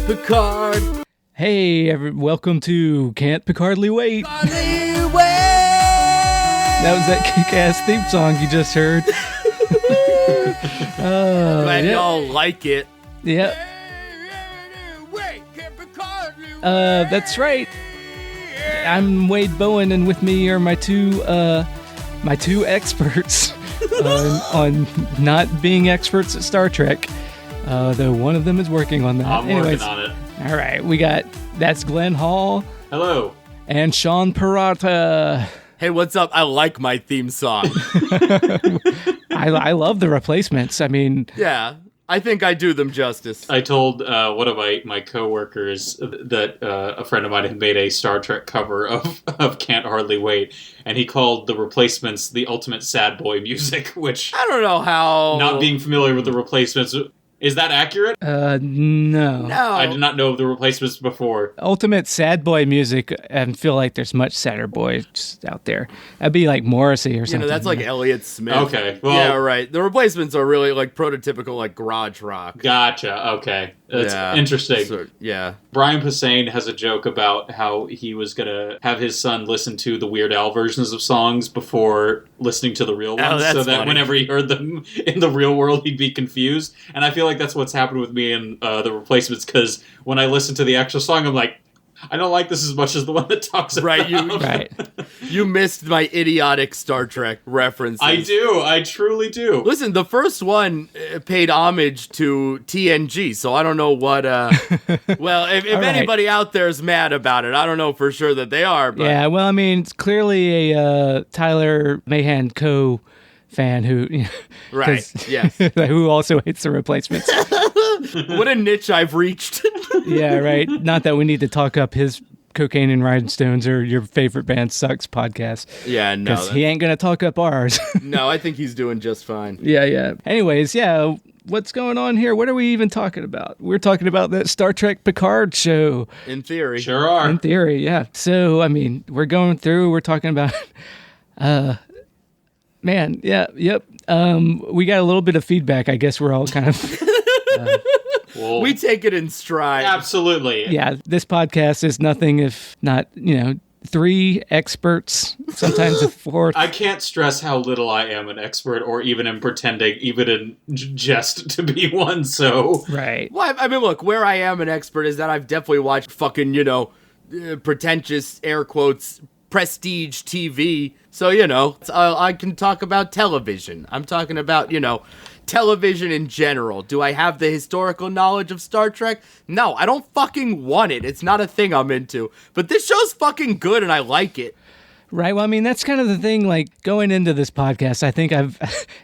Picard. Hey, welcome to Can't Picardly Wait. Picardly wait. That was that kick-ass theme song you just heard. Glad y'all like it. Yep. That's right. I'm Wade Bowen, and with me are my two experts on not being experts at Star Trek. Though one of them is working on that. I'm working on it. All right, that's Glenn Hall. Hello. And Sean Peralta. Hey, what's up? I like my theme song. I love the replacements. I mean, Yeah, I think I do them justice. I told one of my coworkers that a friend of mine had made a Star Trek cover of Can't Hardly Wait, and he called the replacements the ultimate sad boy music, which, I don't know how... not being familiar with the replacements, is that accurate? no. I did not know of the replacements before. Ultimate sad boy music, I feel like there's much sadder boys out there. That'd be like Morrissey or something. that's like Elliott Smith. Okay, well... Yeah, right. The replacements are really like prototypical like garage rock. Gotcha, okay. That's interesting. So, yeah. Brian Posehn has a joke about how he was going to have his son listen to the Weird Al versions of songs before listening to the real ones, so that whenever he heard them in the real world, he'd be confused. And I feel like that's what's happened with me in the replacements, because when I listen to the actual song, I'm like, I don't like this as much as the one that talks about. Right. You missed my idiotic Star Trek references. I do. I truly do. Listen, the first one paid homage to TNG, so I don't know what... well, if anybody out there is mad about it, I don't know for sure that they are. But... Yeah, well, I mean, it's clearly a Tyler Mahan fan who... Right, yes. who also hates the replacements. What a niche I've reached. Yeah, right. Not that we need to talk up his Cocaine and Rhinestones or Your Favorite Band Sucks podcast. Yeah, no. Because he ain't going to talk up ours. No, I think he's doing just fine. Yeah. Anyways, yeah, what's going on here? What are we even talking about? We're talking about that Star Trek Picard show. In theory. Sure are. In theory, yeah. So, I mean, we're talking about... man, yeah, yep. We got a little bit of feedback. I guess we're all kind of... Well, we take it in stride. Absolutely. Yeah, this podcast is nothing if not, three experts, sometimes a fourth. I can't stress how little I am an expert, or even in pretending, even in jest to be one, so... Right. Well, I mean, look, where I am an expert is that I've definitely watched fucking, pretentious, air quotes, prestige TV. So, I can talk about television. I'm talking about, television in general. Do I have the historical knowledge of Star Trek? No, I don't fucking want it. It's not a thing I'm into. But this show's fucking good and I like it. Right. Well, I mean, that's kind of the thing, like, going into this podcast, I think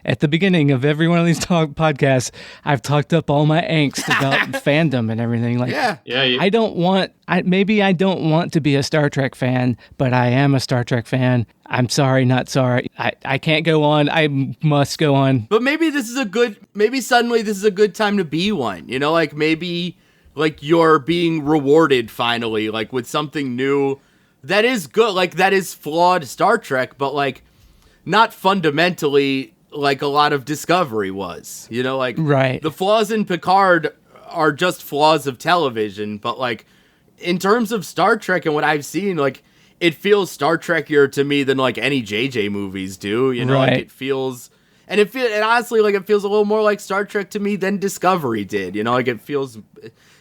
at the beginning of every one of these podcasts, I've talked up all my angst about fandom and everything. Like, I don't want to be a Star Trek fan, but I am a Star Trek fan. I'm sorry, not sorry. I can't go on. I must go on. But maybe suddenly this is a good time to be one. Maybe you're being rewarded finally, like with something new. That is good, that is flawed Star Trek, but, not fundamentally like a lot of Discovery was, Right. The flaws in Picard are just flaws of television, but, in terms of Star Trek and what I've seen, it feels Star Trekier to me than, any JJ movies do, Right. it feels... And honestly, it feels a little more like Star Trek to me than Discovery did, it feels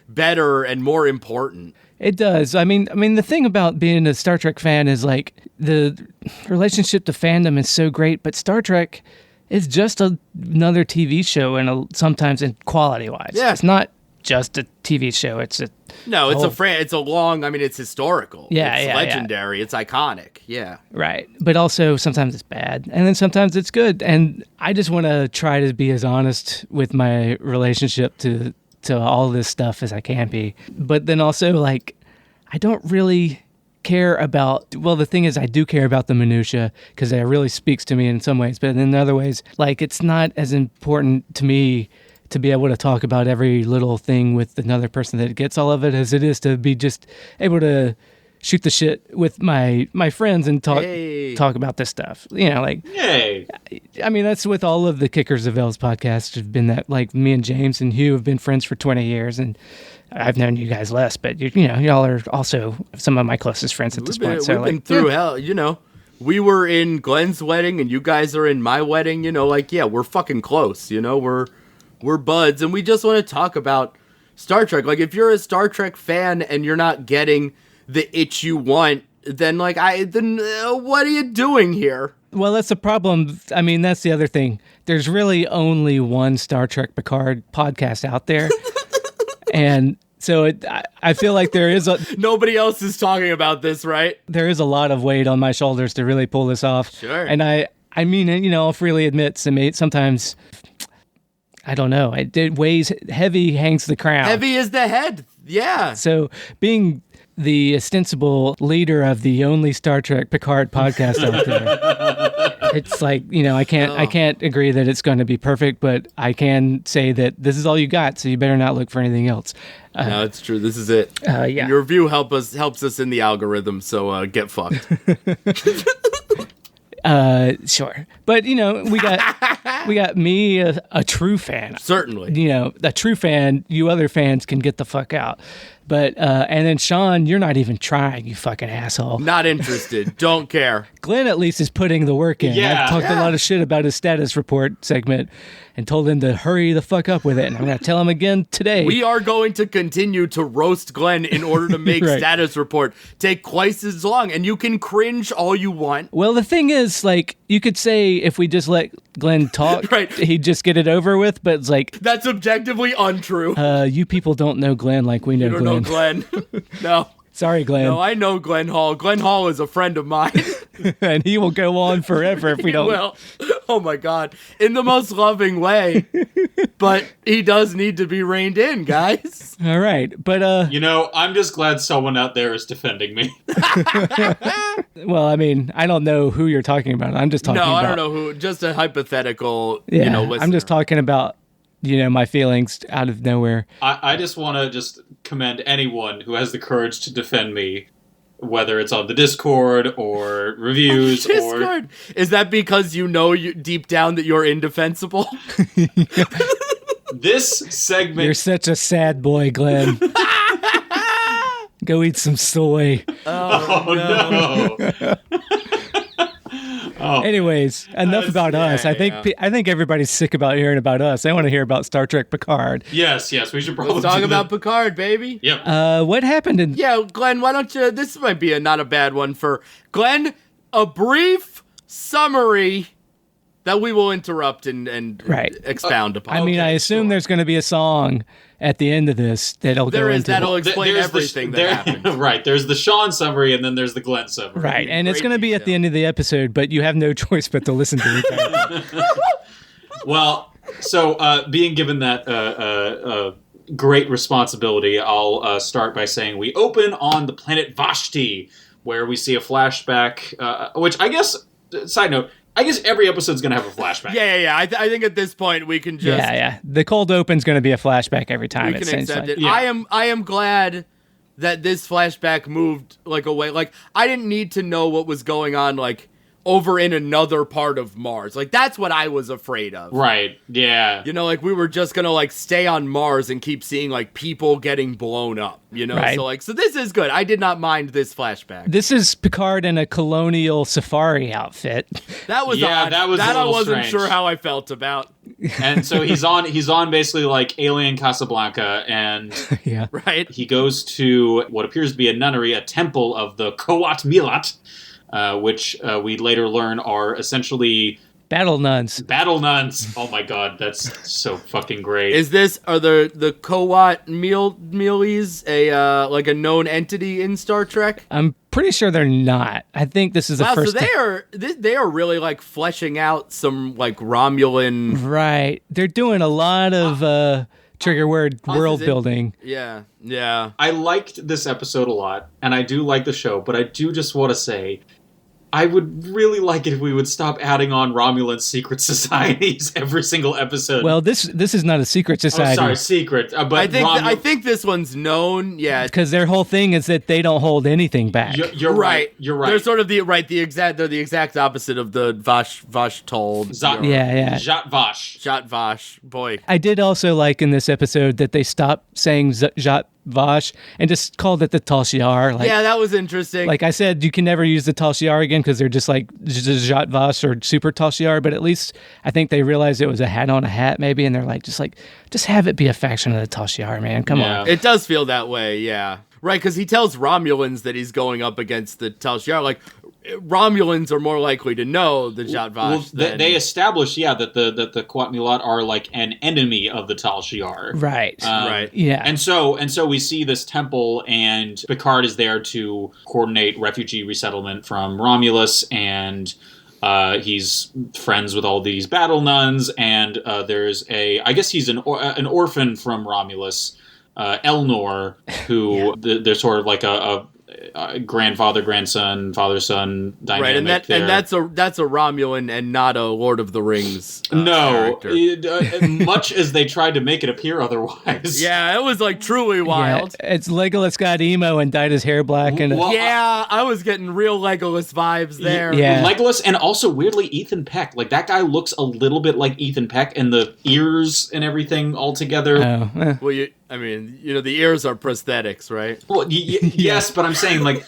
better and more important. It does. I mean, the thing about being a Star Trek fan is the relationship to fandom is so great, but Star Trek is just another TV show, and sometimes in quality wise, it's not just a TV show. It's historical. Yeah, it's legendary. Yeah. It's iconic. Yeah, right. But also sometimes it's bad, and then sometimes it's good. And I just want to try to be as honest with my relationship to all this stuff as I can be. But then also, I don't really care about... Well, the thing is, I do care about the minutia, because it really speaks to me in some ways. But in other ways, it's not as important to me to be able to talk about every little thing with another person that gets all of it as it is to be just able to shoot the shit with my friends and talk about this stuff. You know, like, yay. I mean, that's with all of the Kickers of Elves podcasts have been that, like, me and James and Hugh have been friends for 20 years, and I've known you guys less, but you know, y'all are also some of my closest friends at this point. So we've been through hell, you know. We were in Glenn's wedding, and you guys are in my wedding. You know, like, yeah, we're fucking close. You know, we're buds, and we just want to talk about Star Trek. Like, if you're a Star Trek fan and you're not getting the itch you want, then what are you doing here? Well, that's the problem. I mean, that's the other thing. There's really only one Star Trek Picard podcast out there, and so I feel like there is nobody else is talking about this, right? There is a lot of weight on my shoulders to really pull this off. Sure. And I mean, you know, I'll freely admit, sometimes, I don't know, it weighs heavy, hangs the crown. Heavy is the head. Yeah. So being the ostensible leader of the only Star Trek Picard podcast out there, it's like, you know, I can't agree that it's going to be perfect, but I can say that this is all you got, so you better not look for anything else. No, it's true. This is it. Yeah. Your review helps us in the algorithm, so get fucked. Sure. But, you know, we got me, a true fan. Certainly. You know, a true fan, you other fans can get the fuck out. But, and then Sean, you're not even trying, you fucking asshole. Not interested. Don't care. Glenn at least is putting the work in. Yeah. I've talked a lot of shit about his status report segment and told him to hurry the fuck up with it. And I'm going to tell him again today. We are going to continue to roast Glenn in order to make Right. status report take twice as long. And you can cringe all you want. Well, the thing is, like, you could say if we just let Glenn talk, Right. he'd just get it over with. But it's like, That's objectively untrue. you people don't know Glenn like we know You don't Glenn. know Glenn. No. Sorry, Glenn. No, I know Glenn Hall. Glenn Hall is a friend of mine. And he will go on forever if we don't. Well, oh my God. In the most loving way. But he does need to be reined in, guys. All right. But, You know, I'm just glad someone out there is defending me. well, I mean, I don't know who you're talking about. I'm just talking No, about. I don't know who. Just a hypothetical, Yeah, listener. I'm just talking about, you know, my feelings out of nowhere. I just want to just commend anyone who has the courage to defend me, whether it's on the Discord or reviews or... Discord. Is that because you know deep down that you're indefensible? This segment... You're such a sad boy, Glenn. Go eat some soy. Oh, no. Anyways, enough about us. I think yeah. I think everybody's sick about hearing about us. I want to hear about Star Trek Picard. Yes, we should probably Let's talk do about that. Picard, baby. Yep. What happened in... Yeah, Glenn, why don't you... This might be not a bad one for... Glenn, a brief summary that we will interrupt and Right. expound upon. I mean, I Okay, assume sure. there's going to be a song at the end of this that'll go into... That'll explain There's everything that happened. Right, there's the Sean summary and then there's the Glenn summary. Right, and it's Great going to be at the detail. end of the episode, but you have no choice but to listen to it. Well, so being given that great responsibility, I'll start by saying we open on the planet Vashti, where we see a flashback, which I guess, side note, I guess every episode's going to have a flashback. Yeah. I think at this point we can just... Yeah. The cold open's going to be a flashback every time. We It can seems accept like. it. Yeah. I am glad that this flashback moved like away. Like I didn't need to know what was going on like over in another part of Mars. Like that's what I was afraid of. Right, yeah. You know, like we were just gonna like stay on Mars and keep seeing like people getting blown up. You know, Right. so this is good. I did not mind this flashback. This is Picard in a colonial safari outfit. That was Yeah, odd. that was a I little wasn't strange. sure how I felt about. And so he's on basically like Alien Casablanca, and Yeah. Right. he goes to what appears to be a nunnery, a temple of the Koat Milat, which we later learn are essentially Battle nuns. battle nuns. Oh my god, that's so fucking great. Are the Kowat Mealies like a known entity in Star Trek? I'm pretty sure they're not. I think this is the Wow, so first they are really like fleshing out some like Romulan. Right. They're doing a lot of trigger word world it- building. Yeah. I liked this episode a lot, and I do like the show, but I do just want to say, I would really like it if we would stop adding on Romulan secret societies every single episode. Well, this is not a secret society. Oh, sorry, secret. But I think this one's known. Yeah, because their whole thing is that they don't hold anything back. You're right. You're right. They're sort of the exact opposite of the Vash told. Yeah. Zhat Vash. Boy. I did also like in this episode that they stopped saying Zhat Vash and just called it the Tal Shiar. Yeah, that was interesting. Like I said, you can never use the Tal Shiar again because they're just like Zhat Vash or Super Tal Shiar, but at least I think they realized it was a hat on a hat maybe, and they're like, just have it be a faction of the Tal Shiar, man. Come on. It does feel that way, yeah. Right, because he tells Romulans that he's going up against the Tal Shiar. Like, Romulans are more likely to know the Zhat Vash. They established, that the Quat Milat are like an enemy of the Tal Shiar. Right. Right. Yeah. And so we see this temple, and Picard is there to coordinate refugee resettlement from Romulus, and he's friends with all these battle nuns, and there's I guess he's an orphan from Romulus, Elnor, who they're sort of like a grandfather, grandson, father-son dynamic. Right, and that's a Romulan and not a Lord of the Rings character. Much as they tried to make it appear otherwise. Yeah, it was like truly wild. Yeah, it's Legolas got emo and dyed his hair black. And I was getting real Legolas vibes there. Yeah. Legolas, and also weirdly Ethan Peck. Like, that guy looks a little bit like Ethan Peck, and the ears and everything all together. Oh. Well, the ears are prosthetics, right? Well, yes, but I'm saying, like...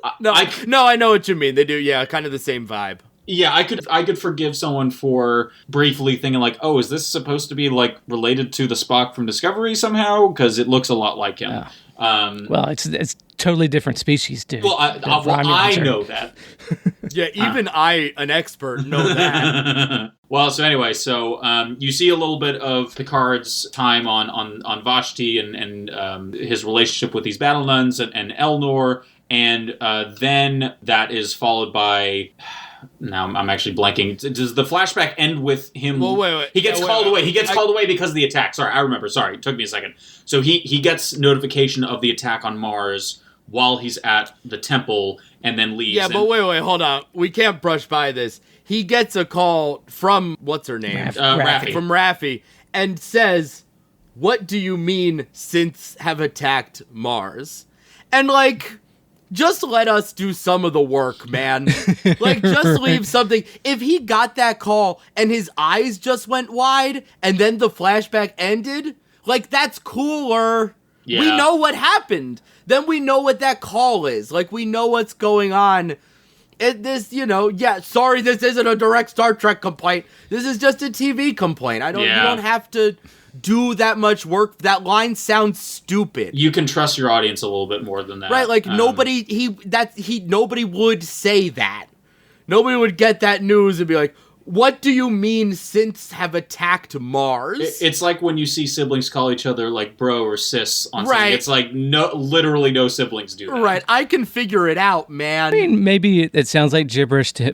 I know what you mean. They do, kind of the same vibe. Yeah, I could forgive someone for briefly thinking, like, oh, is this supposed to be, like, related to the Spock from Discovery somehow? Because it looks a lot like him. Yeah. Well, it's totally different species, dude. Well, I know that. Yeah, even I, an expert, know that. Well, so anyway, you see a little bit of Picard's time on Vashti and his relationship with these battle nuns and Elnor, and then that is followed by... Now I'm actually blanking. Does the flashback end with him? Well, wait. He gets called away. He gets called away because of the attack. Sorry, I remember. Sorry, it took me a second. So he gets notification of the attack on Mars while he's at the temple, and then leaves. Yeah, but wait, hold on. We can't brush by this. He gets a call from, what's her name? Raffi. From Raffi, and says, "What do you mean synths have attacked Mars?" And like... just let us do some of the work, man. Like, just leave something. If he got that call and his eyes just went wide and then the flashback ended, like, that's cooler. Yeah. We know what happened. Then we know what that call is. Like, we know what's going on. Sorry, this isn't a direct Star Trek complaint. This is just a TV complaint. You don't have to do that much work. That line sounds stupid. You can trust your audience a little bit more than that. Right, like nobody would say that. Nobody would get that news and be like, "What do you mean synths have attacked Mars?" It's like when you see siblings call each other like bro or sis on something. Right. It's like literally no siblings do that. Right, I can figure it out, man. I mean, maybe it sounds like gibberish to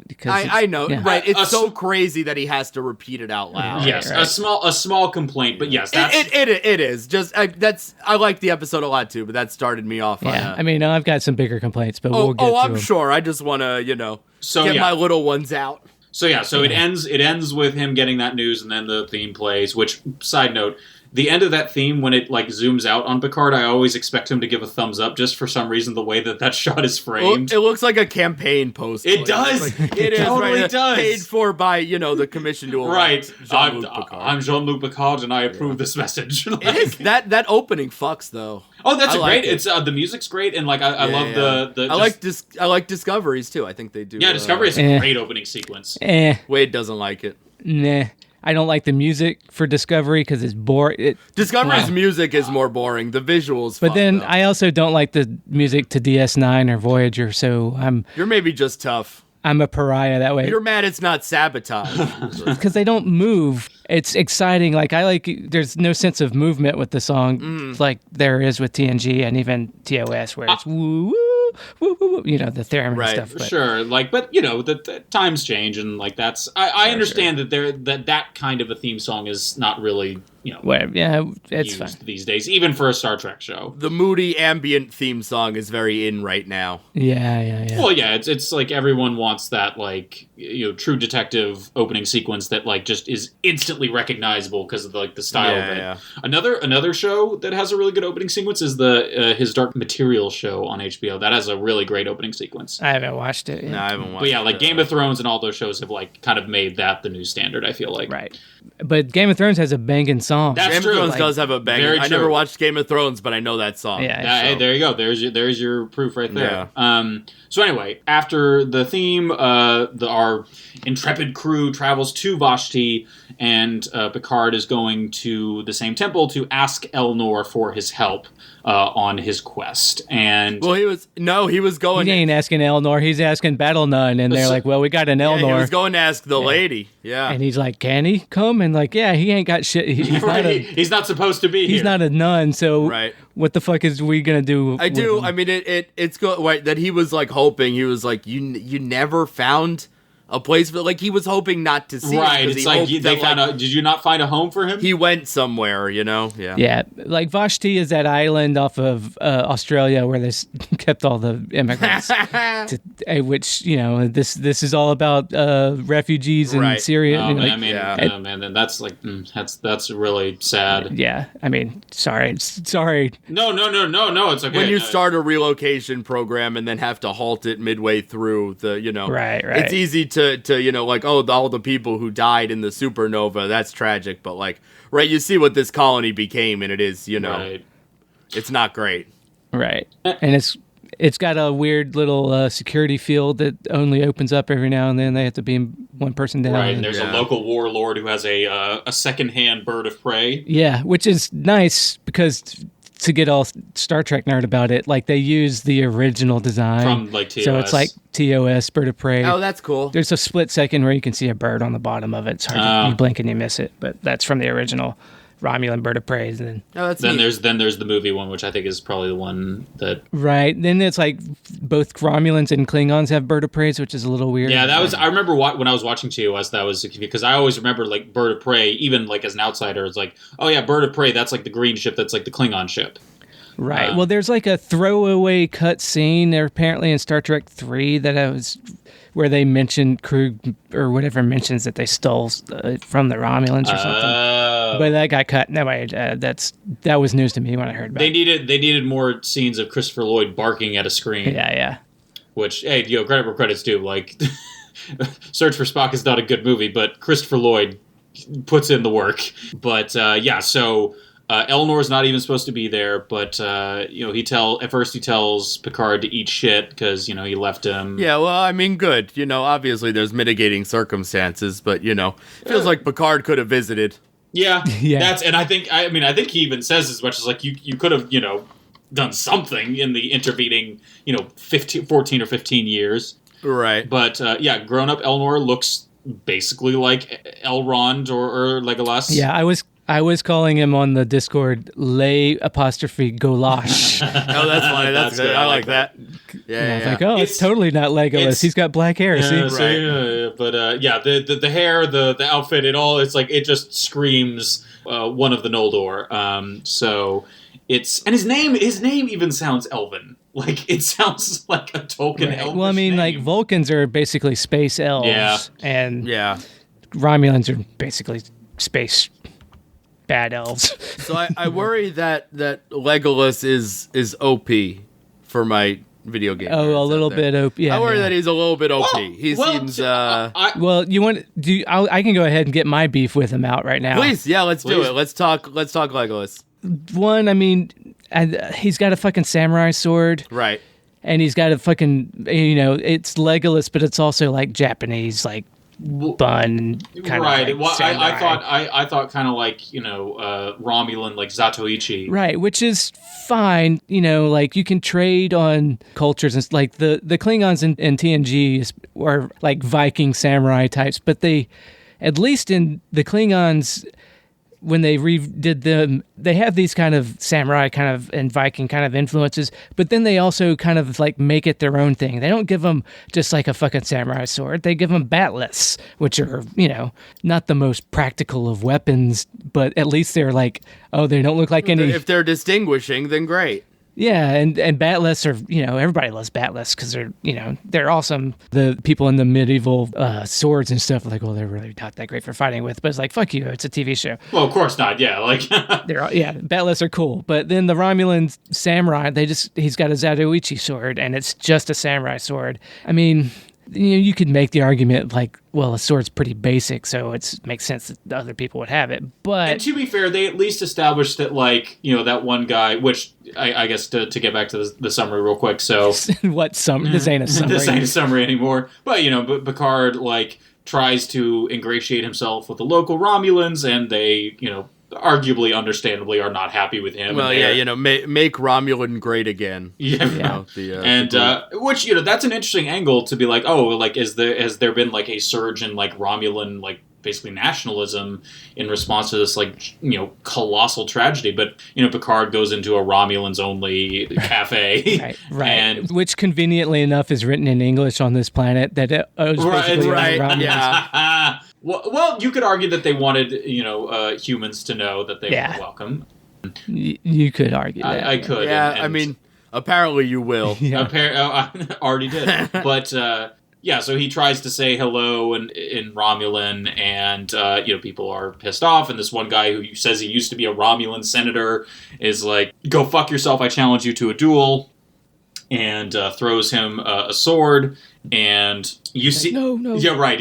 because I know, yeah. right? It's so crazy that he has to repeat it out loud. Yes, right. a small complaint, but yes, that's... It is. Just I like the episode a lot too, but that started me off. Yeah, I mean, I've got some bigger complaints, but we'll get to I'm them. Sure. I just want to, get my little ones out. So it ends with him getting that news, and then the theme plays, which, side note, the end of that theme, when it like zooms out on Picard, I always expect him to give a thumbs up, just for some reason the way that shot is framed. It looks like a campaign post. It does. It totally right? does. Paid for by, the commission to elect Jean-Luc Picard. I'm Jean-Luc Picard, and I approve this message. It is. That opening fucks, though. Oh, that's great. It. It's the music's great, and like I love the. I like Discoveries too. I think they do. Yeah, Discovery is a great opening sequence. Wade doesn't like it. Nah. I don't like the music for Discovery because it's boring. Discovery's music is more boring. The visuals. But then though. I also don't like the music to DS9 or Voyager, so You're maybe just tough. I'm a pariah that way. You're mad it's not Sabotage. Because they don't move. It's exciting. There's no sense of movement with the song like there is with TNG and even TOS, where it's woo woo woo woo, the theremin and stuff. But. Sure, but the times change, and like that's I understand that that kind of a theme song is not really Well, yeah, it's fine these days, even for a Star Trek show. The moody ambient theme song is very in right now. Yeah. Well, yeah, it's like everyone wants that, like, True Detective opening sequence that, like, just is instantly recognizable because of the style of it. Yeah. Another show that has a really good opening sequence is his Dark Materials show on HBO. That has a really great opening sequence. I haven't watched it yet. No, I haven't watched it. But yeah, like Game of Thrones and all those shows have, like, kind of made that the new standard, I feel like. Right. But Game of Thrones has a banging song. That's Game true. of Thrones does have a banging. I never watched Game of Thrones, but I know that song. Yeah. Hey, there you go. There's your proof right there. Yeah. So anyway, after the theme, our intrepid crew travels to Vashti, and Picard is going to the same temple to ask Elnor for his help on his quest. And well, he was going. He ain't asking Elnor. He's asking Battle Nun, and they're like, "Well, we got an Elnor." He was going to ask the lady. Yeah, and he's like, "Can he come?" And like, yeah, he ain't got shit. He's not supposed to be here. He's not a nun, so what the fuck is we gonna do? I do. I mean, it's good. Right, that he was like hoping. He was like, you never found a place for, like, he was hoping not to see. Right, it's like they found out. Did you not find a home for him? He went somewhere, Yeah. Yeah, like Vashti is that island off of Australia where they kept all the immigrants. Which this is all about refugees in Syria. Man, that's like that's really sad. Yeah, I mean, sorry. No, it's okay. When you start a relocation program and then have to halt it midway through right. It's easy to like, all the people who died in the supernova, that's tragic, but like, you see what this colony became, and it is, it's not great. Right. And it's got a weird little security field that only opens up every now and then. They have to beam one person down. Right, and there's a local warlord who has a secondhand bird of prey. Yeah, which is nice because to get all Star Trek nerd about it, like they use the original design from like TOS. So it's like TOS, bird of prey. Oh, that's cool. There's a split second where you can see a bird on the bottom of it. It's hard you blink and you miss it, but that's from the original Romulan bird of prey. And then there's the movie one, which I think is probably the one that Then it's like both Romulans and Klingons have bird of prey, which is a little weird. Yeah, that was. I remember when I was watching TOS, that was because I always remember like bird of prey, even like as an outsider, it's like, oh yeah, bird of prey. That's like the green ship. That's like the Klingon ship. Right. Well, there's like a throwaway cut scene there apparently in Star Trek 3 where they mentioned Krug or whatever mentions that they stole from the Romulans or something. But that got cut. Anyway, that was news to me when I heard about it. They needed more scenes of Christopher Lloyd barking at a screen. Yeah. Which, hey, credit where credit's due. Like, Search for Spock is not a good movie, but Christopher Lloyd puts in the work. But so. Elnor's not even supposed to be there, but at first he tells Picard to eat shit because he left him. Yeah, well, I mean, good. Obviously there's mitigating circumstances, but feels like Picard could have visited. Yeah, and I think he even says as much as like you could have done something in the intervening 14 or 15 years, right? But grown up Elnor looks basically like Elrond or Legolas. Yeah, I was calling him on the Discord Golash. Oh, that's funny. That's good. I like that. Yeah. I was like, it's totally not Legolas. He's got black hair. See? Right. But the hair, the outfit, it just screams one of the Noldor. So it's, and his name even sounds elven. Like, it sounds like a Tolkien elvish Well, I mean, name. like, Vulcans are basically space elves. Yeah. And Romulans are basically space bad elves. So I worry that Legolas is OP for my video game. Oh, a little bit OP. Yeah, I worry that he's a little bit OP. He seems. You want do? I can go ahead and get my beef with him out right now. Please, let's do it. Let's talk Legolas. One, I mean, he's got a fucking samurai sword, right? And he's got a fucking it's Legolas, but it's also like Japanese, like bun kind right. of Well, I thought kind of like Romulan, like Zatoichi, right, which is fine. Like you can trade on cultures and like the Klingons in TNG are like Viking samurai types, but they, at least in the Klingons, when they redid them, they have these kind of samurai kind of and Viking kind of influences, but then they also kind of like make it their own thing. They don't give them just like a fucking samurai sword. They give them batless, which are, not the most practical of weapons, but at least they're like, oh, they don't look like any... If they're distinguishing, then great. Yeah, and batless are, everybody loves batless because they're awesome. The people in the medieval swords and stuff are like, well, they're really not that great for fighting with. But it's like, fuck you, it's a TV show. Well, of course not, yeah. Batless are cool. But then the Romulan samurai, he's got a Zatoichi sword, and it's just a samurai sword. I mean... you could make the argument like, well, a sword's pretty basic, so it makes sense that other people would have it. But and to be fair, they at least established that, like, that one guy, which I guess to get back to the summary real quick. So what summary? This ain't a summary. This ain't a summary anymore. But but Picard tries to ingratiate himself with the local Romulans, and they arguably, understandably, are not happy with him. Well, make Romulan great again. Yeah, which that's an interesting angle to be like, oh, has there been a surge in Romulan basically nationalism in response to this colossal tragedy? But Picard goes into a Romulans only cafe, right, and which conveniently enough is written in English on this planet. That right, yeah. Well, you could argue that they wanted, humans to know that they were welcome. You could argue that. I could. Yeah, I mean, apparently you will. I already did. But, so he tries to say hello in Romulan, and, people are pissed off, and this one guy who says he used to be a Romulan senator is like, go fuck yourself, I challenge you to a duel, and throws him a sword. And you see, no, yeah, right.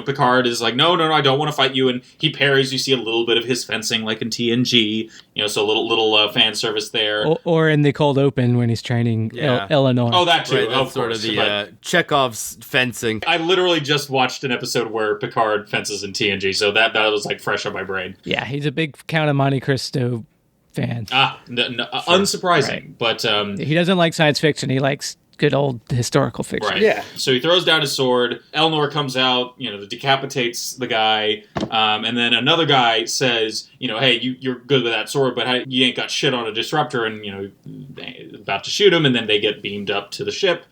Picard is like, no, I don't want to fight you, and he parries. You see a little bit of his fencing, like in TNG, so a little fan service there, or in the cold open when he's training Eleanor. Oh, that too. Right, that's sort of the Chekhov's fencing. I literally just watched an episode where Picard fences in TNG, so that was fresh on my brain. Yeah, he's a big Count of Monte Cristo fan. Unsurprising, right. But he doesn't like science fiction. He likes good old historical fiction. Right. Yeah. So he throws down his sword. Eleanor comes out, decapitates the guy, and then another guy says, hey, you're good with that sword, but you ain't got shit on a disruptor, and about to shoot him, and then they get beamed up to the ship.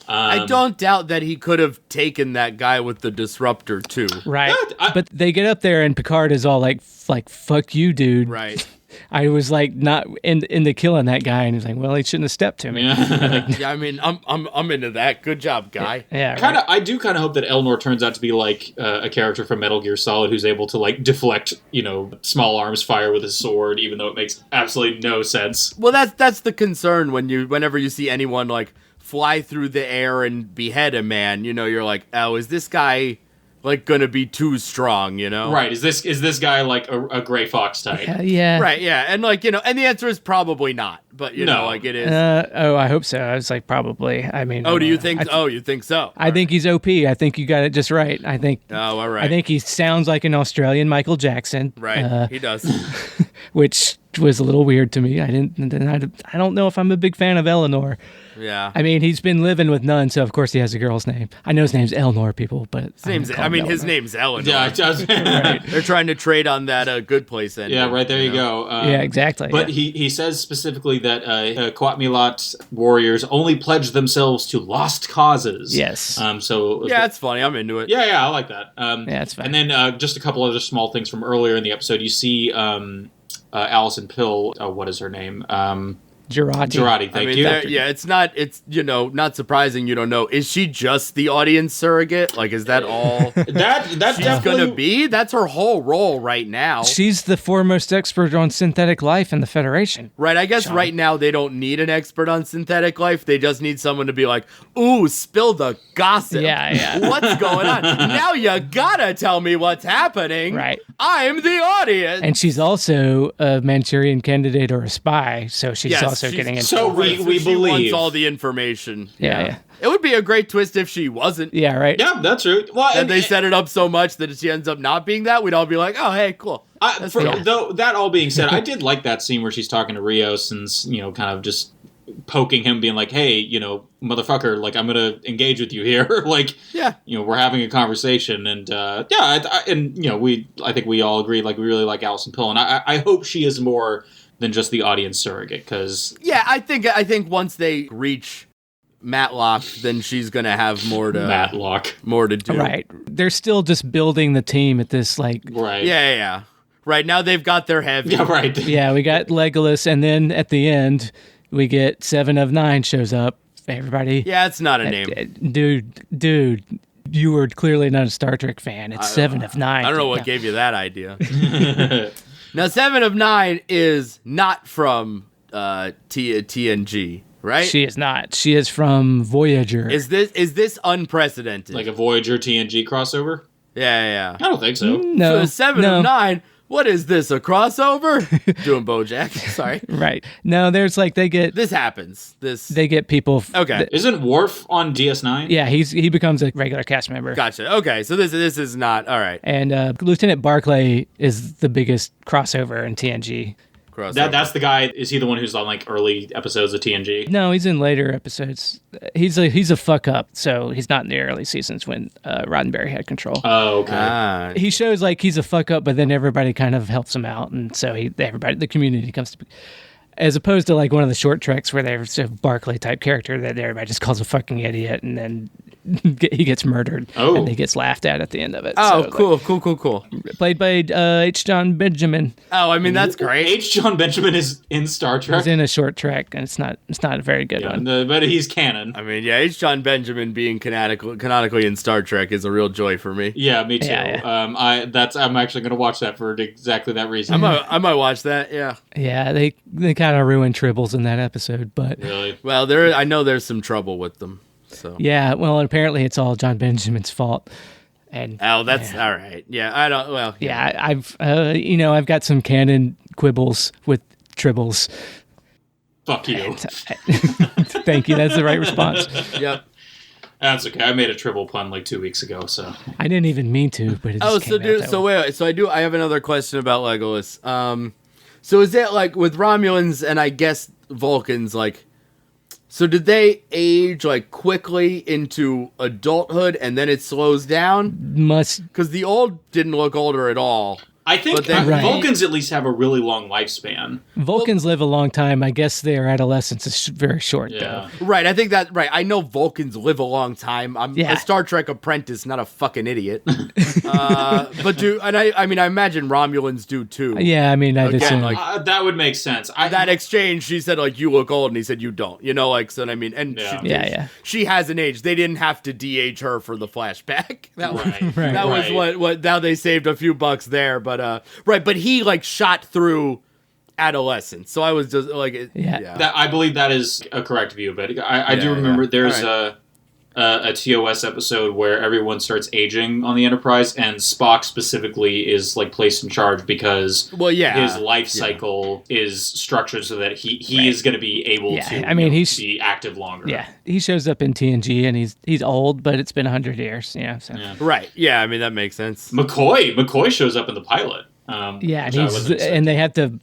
I don't doubt that he could have taken that guy with the disruptor too. Right. But they get up there and Picard is all like fuck you, dude. Right. I was not into killing that guy, and he's like, well, he shouldn't have stepped to me. Yeah, I mean, I'm into that. Good job, guy. Yeah. Right. I do kind of hope that Eleanor turns out to be a character from Metal Gear Solid who's able to deflect, small arms fire with his sword, even though it makes absolutely no sense. Well, that's the concern whenever you see anyone fly through the air and behead a man. You're like, oh, is this guy gonna be too strong, Right. Is this guy a Gray Fox type? Yeah. Right, yeah. And and the answer is probably not. But it is. I hope so. I was probably. I mean. Oh, do you think you think so? I think he's OP. I think you got it just right. I think. Oh, all right. I think he sounds like an Australian Michael Jackson. Right. He does. Which was a little weird to me. I don't know if I'm a big fan of Eleanor. Yeah. I mean, he's been living with nuns, so of course he has a girl's name. I know his name's Eleanor, people, but his name's Eleanor. Yeah, it does. Right. They're trying to trade on that Good Place ending. Yeah, right there you go. Yeah, exactly. But he says specifically that Quatmilat warriors only pledge themselves to lost causes. Yes. So yeah, it's funny. I'm into it. Yeah, I like that. Yeah, it's fine. And then just a couple other small things from earlier in the episode. You see Alison Pill. What is her name? Girardi, thank you. Yeah, it's not surprising you don't know. Is she just the audience surrogate? Is that all that's she's gonna be? That's her whole role right now. She's the foremost expert on synthetic life in the Federation. Right, I guess right now they don't need an expert on synthetic life. They just need someone to be like, ooh, spill the gossip. Yeah. What's going on? Now you gotta tell me what's happening. Right. I'm the audience. And she's also a Manchurian candidate or a spy, so she's also getting into so we believe she wants all the information. Yeah. It would be a great twist if she wasn't. Yeah, right. Yeah, that's true. Well, and they set it up so much that if she ends up not being that, we'd all be like, oh, hey, cool. Though that all being said, I did like that scene where she's talking to Rios and kind of just poking him, being like, hey, motherfucker, like, I'm gonna engage with you here. Like, yeah, we're having a conversation, and I think we all agree, like, we really like Alison Pill, and I hope she is more than just the audience surrogate, because I think once they reach Matlock, then she's gonna have more to do. Right, they're still just building the team at this, like, right, yeah. Right now they've got their heavy. Yeah, right. Yeah, we got Legolas, and then at the end we get 7 of 9 shows up. Everybody, yeah, it's not a name, dude. You were clearly not a Star Trek fan. It's 7 of 9. I don't know what gave you that idea. Now, 7 of 9 is not from TNG, right? She is not. She is from Voyager. Is this unprecedented? Like a Voyager TNG crossover? Yeah. I don't think so. No. So 7 of 9. What is this? A crossover? Doing BoJack. Sorry. Right. No, there's like this happens. They get people. Okay. Isn't Worf on DS9? Yeah, he becomes a regular cast member. Gotcha. Okay, so this is not all right. And Lieutenant Barclay is the biggest crossover in TNG. That's the guy. Is he the one who's on like early episodes of TNG? No, he's in later episodes. He's a fuck up, so he's not in the early seasons when Roddenberry had control. Oh, okay. He shows like he's a fuck up, but then everybody kind of helps him out, and so the community comes to. As opposed to like one of the short treks where there's a Barclay type character that everybody just calls a fucking idiot, and then he gets murdered and he gets laughed at the end of it. Oh, so, cool. Played by H. John Benjamin. Oh, I mean that's great. H. John Benjamin is in Star Trek. He's in a short trek, and it's not a very good one. But he's canon. I mean, yeah, H. John Benjamin being canonically in Star Trek is a real joy for me. Yeah, me too. Yeah. I'm actually going to watch that for exactly that reason. I might watch that. Yeah. Yeah, they kind of ruined Tribbles in that episode, but really, well, I know there's some trouble with them. So yeah, well, apparently it's all John Benjamin's fault. And that's all right. Yeah, I don't. Well, yeah, I've got some canon quibbles with Tribbles. Fuck you. Thank you. That's the right response. Yep. That's okay. I made a Tribble pun like 2 weeks ago, so I didn't even mean to, but it just came out wait. I have another question about Legolas. So is that like with Romulans and I guess Vulcans, like, so did they age like quickly into adulthood and then it slows down? Because the old didn't look older at all. I think Vulcans at least have a really long lifespan. Vulcans live a long time. I guess their adolescence is very short, though. Right, I think that, right. I know Vulcans live a long time. I'm a Star Trek apprentice, not a fucking idiot. But I imagine Romulans do too. Yeah, I mean, I'd assume. Like, that would make sense. That exchange, she said, like, you look old, and he said, you don't. You know, like, so I mean, and she has an age. They didn't have to de-age her for the flashback. That was what, now they saved a few bucks there, but but he like shot through adolescence, so I was just like, That, I believe that is a correct view, but I do remember there's a TOS episode where everyone starts aging on the Enterprise, and Spock specifically is like placed in charge because his life cycle is structured so that he is going to be able to be active longer. Yeah, he shows up in TNG and he's old, but it's been 100 years. Right. Yeah, I mean that makes sense. McCoy shows up in the pilot. And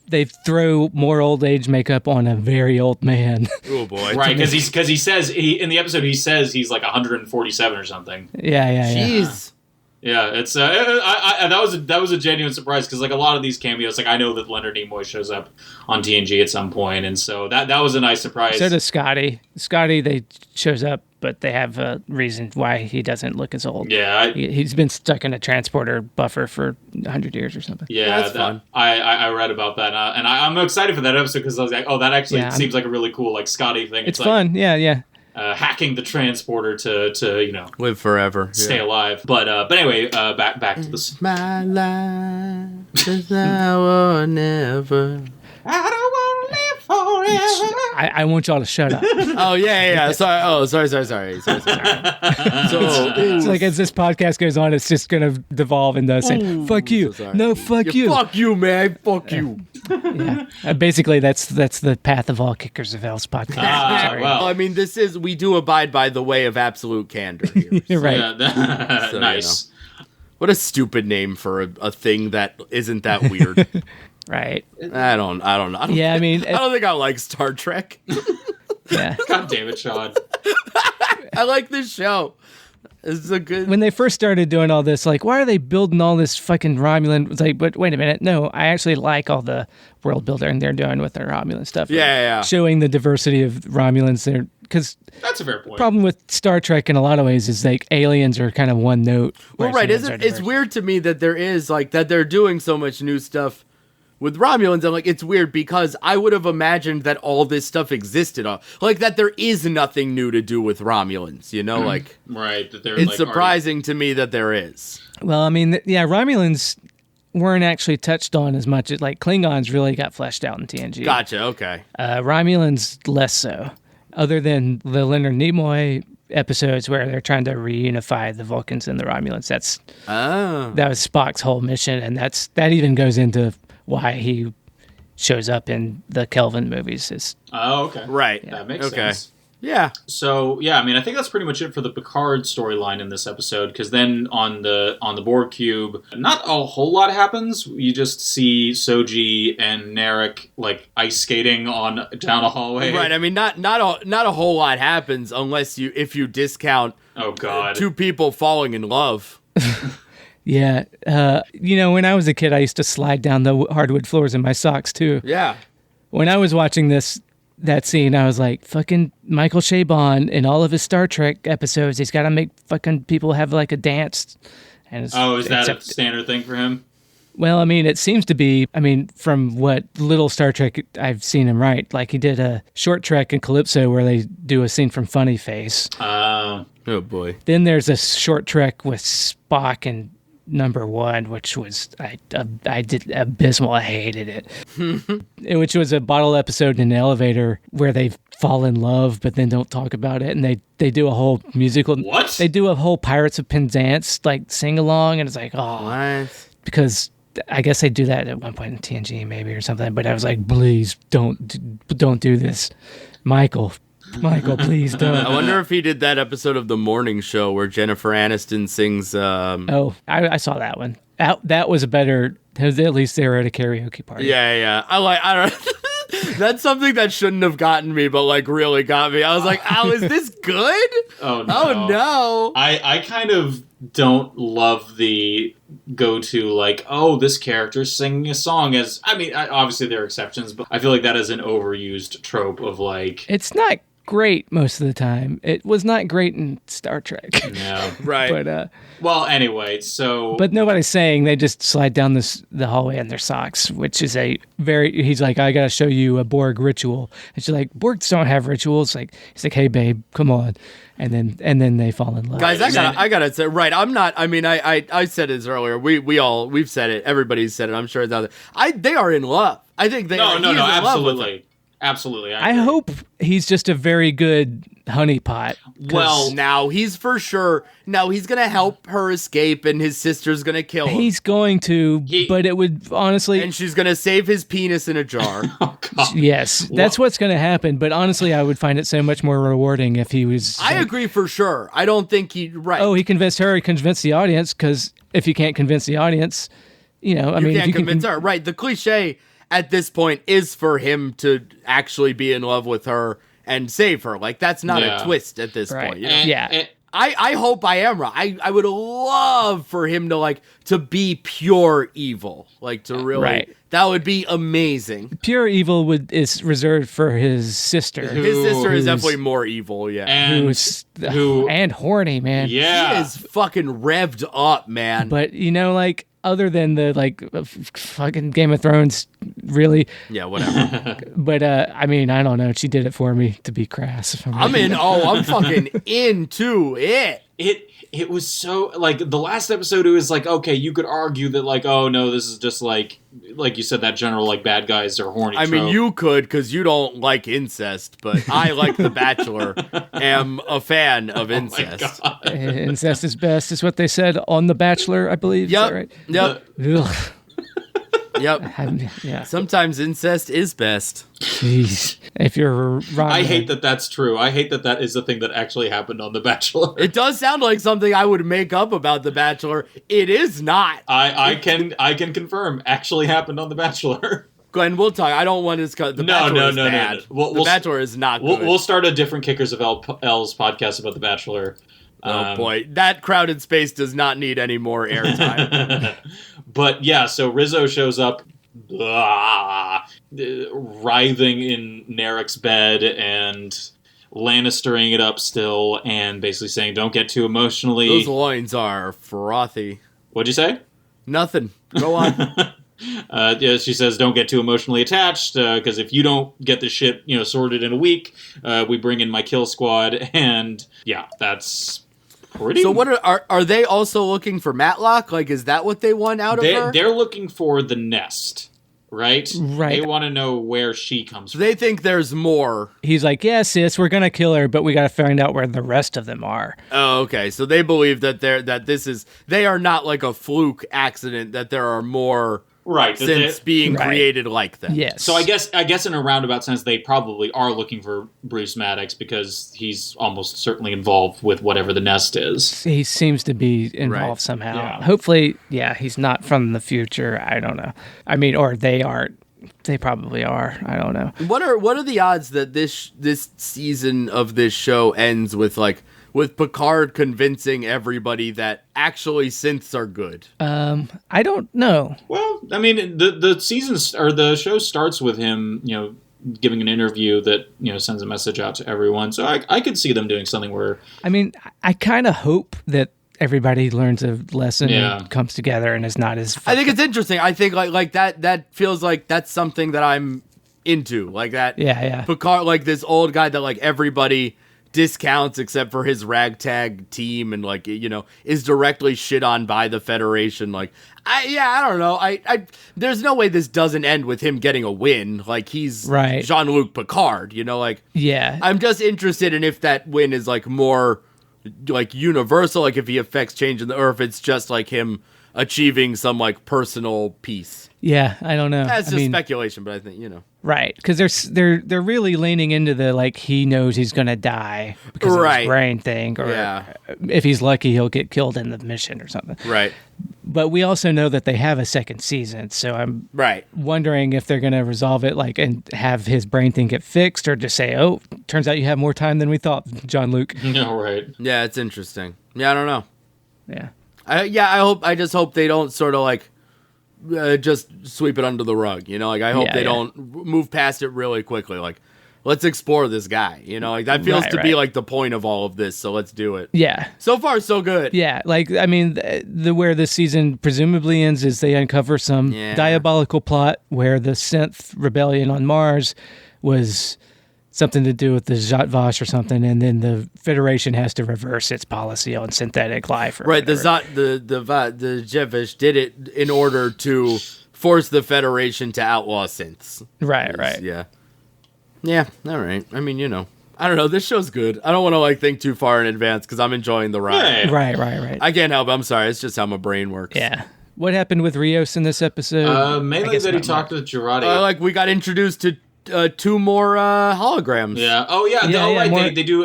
they throw more old age makeup on a very old man. Oh boy! Right, because he says in the episode he's like 147 or something. Yeah. Jeez. Yeah, it's that was a genuine surprise because like a lot of these cameos, like I know that Leonard Nimoy shows up on TNG at some point, and so that was a nice surprise. So does Scotty. They shows up, but they have a reason why he doesn't look as old. Yeah, he's been stuck in a transporter buffer for 100 years or something. Yeah, that's fun. I read about that, and I'm excited for that episode because I was like, oh, that actually seems like a really cool like Scotty thing. It's fun. Like, yeah. Hacking the transporter to live forever, stay alive. But anyway, back to this. My life is now or never. I don't want to live forever. I want y'all to shut up. Oh yeah. Sorry. Oh, sorry. So it's like as this podcast goes on, it's just gonna devolve into saying "fuck you." So no, fuck you. Fuck you, man. Fuck you. Yeah. Basically, that's the path of all Kickers of Hell's podcast. Sorry. Well, I mean, we do abide by the way of absolute candor here. You're right. Yeah, nice. What a stupid name for a thing that isn't that weird. Right. I don't know. Yeah, I mean, I don't think I like Star Trek. Yeah. God damn it, Sean. I like this show. It's a good. When they first started doing all this, like, why are they building all this fucking Romulan? It's like, but wait a minute. No, I actually like all the world building they're doing with their Romulan stuff. Yeah. Showing the diversity of Romulans there. Because that's a fair point. The problem with Star Trek in a lot of ways is like aliens are kind of one note. Well, right. It's weird to me that there is like that they're doing so much new stuff with Romulans. And like, it's weird because I would have imagined that all this stuff existed. Like that there is nothing new to do with Romulans, you know, like. Right. That it's like surprising to me that there is. Well, I mean, yeah, Romulans weren't actually touched on as much as like Klingons really got fleshed out in TNG. Gotcha. Okay. Romulans less so. Other than the Leonard Nimoy episodes where they're trying to reunify the Vulcans and the Romulans, that was Spock's whole mission, and that even goes into why he shows up in the Kelvin movies. Okay, right, yeah. That makes sense. Yeah. So yeah, I mean, I think that's pretty much it for the Picard storyline in this episode. Because then on the Borg cube, not a whole lot happens. You just see Soji and Narek like ice skating down a hallway. Right. I mean, not a whole lot happens unless if you discount. Oh God. Two people falling in love. Yeah. When I was a kid, I used to slide down the hardwood floors in my socks too. Yeah. When I was watching that scene, I was like, fucking Michael Chabon in all of his Star Trek episodes, he's got to make fucking people have like a dance. And is that a standard thing for him? Well, I mean, it seems to be, from what little Star Trek I've seen him write, like he did a short trek in Calypso where they do a scene from Funny Face. Oh boy. Then there's a short trek with Spock and number 1, which was I did abysmal. I hated it. Which was a bottle episode in an elevator where they fall in love but then don't talk about it, and they do a whole musical. What? They do a whole Pirates of Penzance like sing along, and it's like, oh, what? Because I guess they do that at one point in TNG maybe or something. But I was like, please don't do this, Michael, please don't. I wonder if he did that episode of The Morning Show where Jennifer Aniston sings. I saw that one. That was a better. At least they were at a karaoke party. Yeah. I don't. That's something that shouldn't have gotten me, but like really got me. I was like, "Oh, is this good?" Oh no! I kind of don't love the go-to like, "Oh, this character's singing a song." Obviously there are exceptions, but I feel like that is an overused trope of like. It's not great most of the time. It was not great in Star Trek. No, right. But well, anyway, so. But nobody's saying they just slide down the hallway in their socks, which is he's like, I gotta show you a Borg ritual. And she's like, Borgs don't have rituals. He's like, hey babe, come on. And then they fall in love. Guys, I gotta say, right, I'm not, I said this earlier. We've said it. Everybody's said it. I'm sure it's out there. They are in love. I think they are. No, absolutely. Absolutely. I hope he's just a very good honeypot. Well, now he's for sure. Now he's going to help her escape and his sister's going to kill him. He's going to, but it would honestly. And she's going to save his penis in a jar. Oh, God. Yes, that's what's going to happen. But honestly, I would find it so much more rewarding if he was. I agree for sure. I don't think right. Oh, he convinced her, he convinced the audience, because if you can't convince the audience, you can't convince her. Right. The cliche at this point is for him to actually be in love with her and save her. Like, that's not a twist at this point. You know? I hope I am right. I would love for him to be pure evil. Like, to really, that would be amazing. Pure evil is reserved for his sister. His sister is definitely more evil, yeah. And horny, man. Yeah. She is fucking revved up, man. But, other than the fucking Game of Thrones, really. Yeah, whatever. But I don't know. She did it for me, to be crass. I'm fucking into it. It was so the last episode. It was okay, you could argue that oh no, this is just like you said, that general bad guys are horny. I mean, you could, because you don't like incest, but I like The Bachelor. Am a fan of incest. Incest is best, is what they said on The Bachelor, I believe. Yep. Is that right? Yep. Yep. Yeah. Sometimes incest is best. Jeez. If you're wrong. I hate that that's true. I hate that is the thing that actually happened on The Bachelor. It does sound like something I would make up about The Bachelor. It is not. I can confirm actually happened on The Bachelor. Glenn, we'll talk. I don't want to. The Bachelor is bad. The Bachelor is not good. We'll start a different Kickers of L's podcast about The Bachelor. Oh boy, that crowded space does not need any more airtime. But yeah, so Rizzo shows up, writhing in Narek's bed and Lannistering it up still, and basically saying, "Don't get too emotionally." Those loins are frothy. What'd you say? Nothing. Go on. Yeah, she says, "Don't get too emotionally attached, because if you don't get the shit, sorted in a week, we bring in my kill squad." And yeah, that's pretty. So what are they also looking for Matlock? Like, is that what they want out of her? They're looking for the nest, right? Right. They want to know where she comes from. They think there's more. He's like, "Yeah, sis, we're gonna kill her, but we gotta find out where the rest of them are." Oh, okay. So they believe that they are not like a fluke accident. That there are more. Right, since being created like that. Yes. So I guess in a roundabout sense, they probably are looking for Bruce Maddox because he's almost certainly involved with whatever the nest is. He seems to be involved somehow. Yeah. Hopefully, he's not from the future. I don't know. I mean, or they aren't. They probably are. I don't know. What are the odds that this season of this show ends with Picard convincing everybody that actually synths are good? I don't know. Well, I mean, the seasons or the show starts with him, giving an interview that sends a message out to everyone. So I could see them doing something where. I mean, I kind of hope that everybody learns a lesson and comes together and is not as. I think it's interesting. I think like that feels like that's something that I'm into. Like that. Yeah. Picard, like this old guy that like everybody discounts except for his ragtag team and is directly shit on by the Federation. Like I don't know. I there's no way this doesn't end with him getting a win. Like he's Jean-Luc Picard, Yeah. I'm just interested in if that win is like more like universal, like if he affects change in or if it's just like him achieving some like personal peace. Yeah, I don't know. That's just speculation, but I think right, because they're really leaning into the like he knows he's gonna die because of his brain thing, or if he's lucky he'll get killed in the mission or something. Right. But we also know that they have a second season, so I'm wondering if they're gonna resolve it and have his brain thing get fixed, or just say, "Oh, turns out you have more time than we thought, Jean-Luc." No, right. Yeah, it's interesting. Yeah, I don't know. Yeah. I just hope they don't sort of just sweep it under the rug, I hope they don't move past it really quickly. Like, let's explore this guy, that feels to be like the point of all of this. So let's do it. Yeah. So far, so good. Yeah. Like, I mean, where this season presumably ends is they uncover some diabolical plot where the synth rebellion on Mars was something to do with the Zhat Vash or something, and then the Federation has to reverse its policy on synthetic life. Right, the Zhat did it in order to force the Federation to outlaw synths. Right. Yeah, all right. I mean, I don't know. This show's good. I don't want to think too far in advance because I'm enjoying the ride. Yeah. Right. I can't help it. I'm sorry. It's just how my brain works. Yeah. What happened with Rios in this episode? Mainly that he talked with Girardi. We got introduced to two more holograms. Yeah. Oh yeah.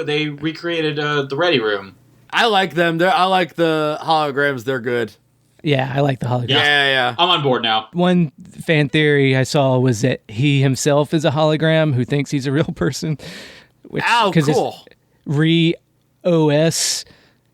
They recreated the Ready Room. I like them. I like the holograms. They're good. Yeah, I like the holograms. Yeah. I'm on board now. One fan theory I saw was that he himself is a hologram who thinks he's a real person. Which, cool. Re-OS.